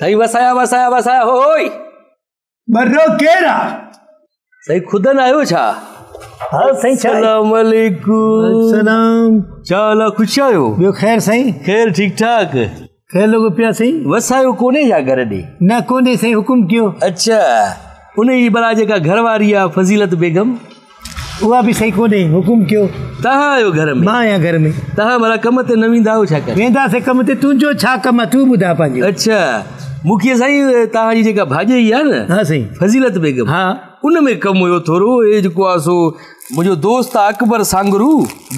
सही वसाया होय बर्रो केरा सही खुदन आयो छा। हाँ सही अस्सलाम वालेकुम। सलाम चाला खुश आयो। बियो खैर सही खैर ठीक ठाक। खैर लोग पिया सही वसायो कोने जा घर ॾे ना कोने सही हुकुम कयो। अच्छा उन ई बरा जेका घरवारी आहे फज़ीलत बेगम उहा भी सही कोने हुकुम कयो। तव्हां आयो घर में? मां आहियां घर में। तव्हां भला कम ते न वेंदा आहियो छा कर? वेंदासीं कम ते। तुंहिंजो छा कम आहे तूं ॿुधा पंहिंजो। अच्छा मूंखे साईं तव्हांजी जेका भाॼाई आहे न हाँ सही फज़ीलत बेगम हाँ उन में कमु हुयो थोरो। हे जेको आहे सो मुंहिंजो दोस्त आहे अकबर सांगरू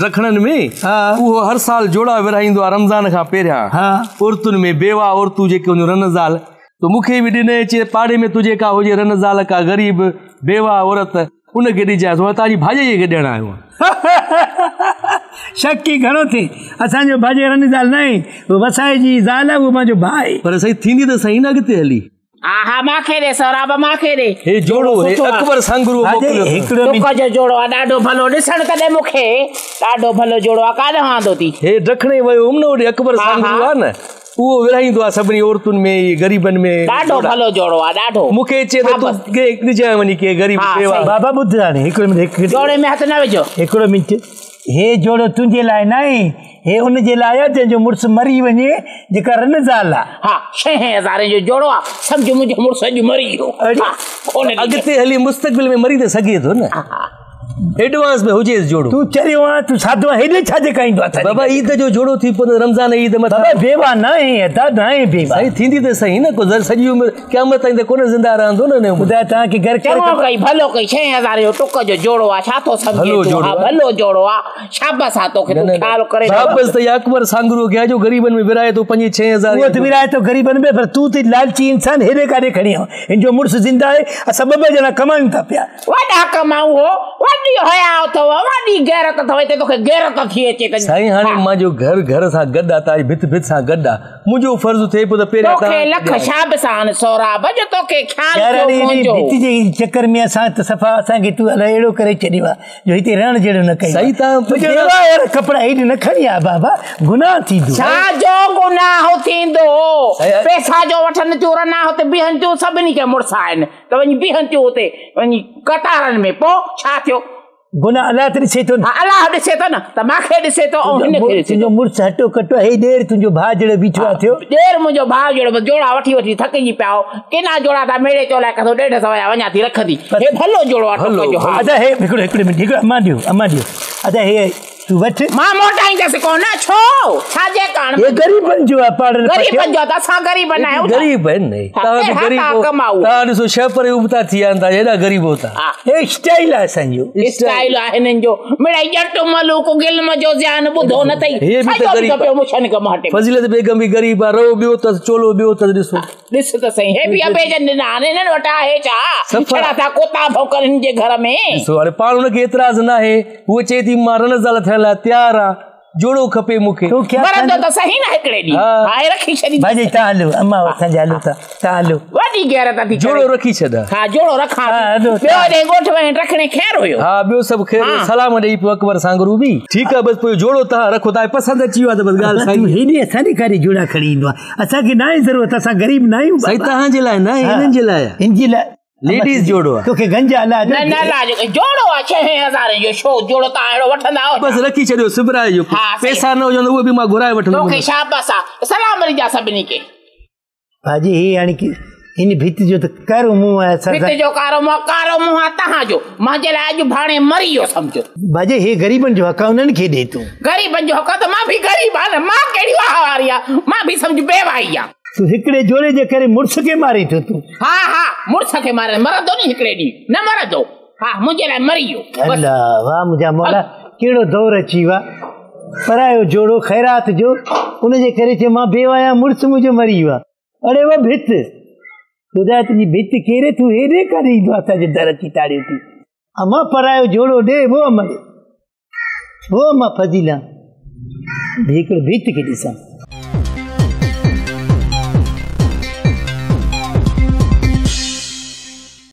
रखड़नि में हाँ उहो हर साल जोड़ा विराईंदो आहे रमज़ान खां पहिरियां। हाँ औरतुनि में बेवा औरतूं जेके हूंदियूं रनज़ाल तो मूंखे बि ॾिने अचे पाड़े में तुंहिंजे का हुजे रनज़ाल का ग़रीब बेवा औरत उनखे ॾिजांइ। मां तव्हांजी भाॼाईअ खे ॾियणु आयो आहियां। शक की घणो थिए असांजो भाॼी रनज़ाल न आहे उहो वसाए जी ज़ाल आहे उहो मुंहिंजो भाउ आहे। पर सही थींदी त सही न अॻिते हली। हा मांखे ॾे सौराब मांखे ॾे। हे जोड़ो हे अकबर सांगरू मोकिलियो हिकिड़ो टुक जो जोड़ो आहे ॾाढो भलो ॾिसण कॾहिं मूंखे ॾाढो भलो जोड़ो आहे। काॾे वांदो थी हे ॾखणे वियो हुउमि न होॾे अकबर सांगरू आहे न उहो विराईंदो आहे सभिनी औरतुनि में ग़रीबनि में। ॾाढो भलो जोड़ो आहे ॾाढो। मूंखे चए त तूं ॾिजांइ वञी के ग़रीब बेवा। बाबा ॿुध हाणे हिकिड़ो मिंट जोड़े में हथ न विझो। हिकिड़ो मिंट हे जोड़ो तुंहिंजे लाइ न आहे हे उनजे लाइ आहे जंहिंजो मुड़ुसु मरी वञे जेका रनज़ाल आहे। हा 6000 जो जोड़ो आहे। सम्झ मुंहिंजो मुड़ुसु अॼु मरी वियो। अॻिते हली मुस्तक़बिल में मरी त सघे थो न। एडवांस में हुजे जोड़ो। तूं चरियो आहे तूं साधो आहे हेॾे छा जेकाईंदो आहे बाबा ईद जो जोड़ो थी पवंदो रमज़ान ईद में। बाबा बेवा न आहे अदा न आहे बेवा। सही थींदी त सही न को सॼी उमिरि क़यामत ताईं त कोन ज़िंदा रहंदो न। ॿुधाए तव्हांखे घर चङो कई भलो कई 6000 जो टुक जो जोड़ो आहे छा थो सम्झे तूं? हा भलो जोड़ो आहे शाबाश आहे तोखे तूं ख़्याल करे। शाबाश त अकबर सांगरू खे जो ग़रीबनि में विराए थो 5-6000 उहो त विराए थो ग़रीबनि में पर तूं त लालची इंसान हेॾे काॾे खणी आयो। हिनजो मुड़ुसु ज़िंदा आहे असां ॿ ॼणा कमायूं था पिया। वॾा कमाऊं हो वॾी हया अथव वॾी गैरत अथव हिते तोखे गैरत थी अचे। साईं हाणे मुंहिंजो घर सां गॾु आहे तव्हांजी भित सां गॾु आहे मुंहिंजो फर्ज़ु थिए पियो त पहिरियां तोखे लख शाबाश आहे सौराब जो तोखे ख़्याल कयो। भित जे चक्कर में असां त सफ़ा असांखे तूं अलाए अहिड़ो करे छॾियो आहे जो हिते रहण जहिड़ो न कई। सही तव्हां कपिड़ा हेॾे न खणी आ बाबा गुनाह थींदो। छा जो गुनाह थींदो? पैसा जो वठनि थियूं रना हुते बीहनि थियूं सभिनी खे मुड़ुस आहिनि त वञी बीहनि थियूं हुते वञी कतारनि में पोइ छा थियो? गुनाह अलाह त ॾिसे थो न। अलाह ॾिसे थो न त मूंखे ॾिसे थो ऐं हिन खे ॾिसे। तुंहिंजो मुड़ुसु हटो कटो हे ॾेर तुंहिंजो भाउ जहिड़ो बीठो आहे थियो। ॾेर मुंहिंजो भाउ जहिड़ो जोड़ा वठी थकिजी पिया हो। किना जोड़ा था मेड़े चोलाए कथो 150 वञा थी रखंदी। हे भलो जोड़ो आहे। अच्छा हे हिकिड़ो मिंट हिकिड़ो अमा ॾियो। अच्छा हे तूं वठ मां मोटाईंदसि कोन छो छाजे कारण? हे ग़रीबनि जो आहे पाड़नि ग़रीबनि जो त असां ग़रीब न आहियूं। ग़रीब आहिनि न तव्हां ग़रीब तव्हां ॾिसो शहपर उबता थी विया आहिनि तव्हां हेॾा ग़रीब हो था। हे स्टाइल आहे असांजो स्टाइल आहे हिननि जो मिड़ई जट मलूक गिल्म जो ज़्यान ॿुधो न अथई। हे बि त ग़रीब फज़ीलत बेगम बि ग़रीब आहे रओ ॿियो अथसि चोलो ॿियो अथसि। ॾिसो ॾिस त सही हे बि अबेजन ॾिना हाणे हिननि वटि आहे छा छड़ा था कोता भौंकनि हिन जे घर में। ॾिसो हाणे पाण हुनखे एतिराज़ न आहे उहो चए थी मां रनज़ाल थियण लाइ तयारु आहे जोड़ो खपे मूंखे। मरंदो त सही न हिकिड़े ॾींहुं हाए रखी छॾी। भाॼी तव्हां हलो अमा असांजा हलो था तव्हां हलो। वॾी गैरत थी जोड़ो रखी छॾ। हा जोड़ो रखां ॿियो ॾे ॻोठ में रखणे ख़ैर हुयो। हा ॿियो सभु ख़ैर सलाम ॾेई पियो अकबर सांगरू बि ठीकु आहे। बसि पोइ जोड़ो तव्हां रखो तव्हां पसंदि अची वियो आहे त बसि ॻाल्हि साईं। हेॾे असांजे करे जोड़ा खणी ईंदो आहे असांखे न आहे ज़रूरत असां ग़रीब न आहियूं। साईं तव्हांजे लाइ न हिननि जे लाइ हिनजे लाइ लेडीज़ जोड़ो आहे। तोखे गंज अलाह न जोड़ो आहे 6000 जो शो जोड़ो तव्हां अहिड़ो वठंदा आहियो बसि रखी छॾियो सिबराए जो पैसा न हुजनि उहे बि मां घुराए वठंदुमि। तोखे शाबाश आहे सलाम ॾिजां सभिनी खे। भाॼी हे हाणे हिन भित जो त कारो मुंहुं आहे। भित जो कारो मुंहुं आहे तव्हांजो मुंहिंजे लाइ अॼु भाणे मरी वियो सम्झो। भाॼी हे ग़रीबनि जो हक़ उन्हनि खे ॾे तूं। ग़रीबनि जो हक़ त मां बि ग़रीब आहियां न मां कहिड़ी वारी आहे मां बि सम्झ बेवाही आहियां। तूं हिकिड़े जोड़े जे करे मुड़ुस खे मारे थो तूं। हा मुड़ुस खे मारे मरंदो नी हिकिड़े ॾींहुं न मरंदो। हा मुंहिंजे लाइ मरी वियो। अल्लाह वाह मुंहिंजा मौला कहिड़ो दौर अची वियो आहे। परायो जोड़ो ख़ैरात जो उनजे करे चयो मां बेवा आहियां मुड़ुसु मुंहिंजो मरी वियो आहे। अड़े वाह भित ख़ुदा तुंहिंजी भित केरे तूं हेॾे काॾे ईंदो आहे असांजे दर अची ताड़ियो थी। अमा परायो जोड़ो ॾे वो अमा फज़ीला हिकिड़ो भित खे ॾिसां।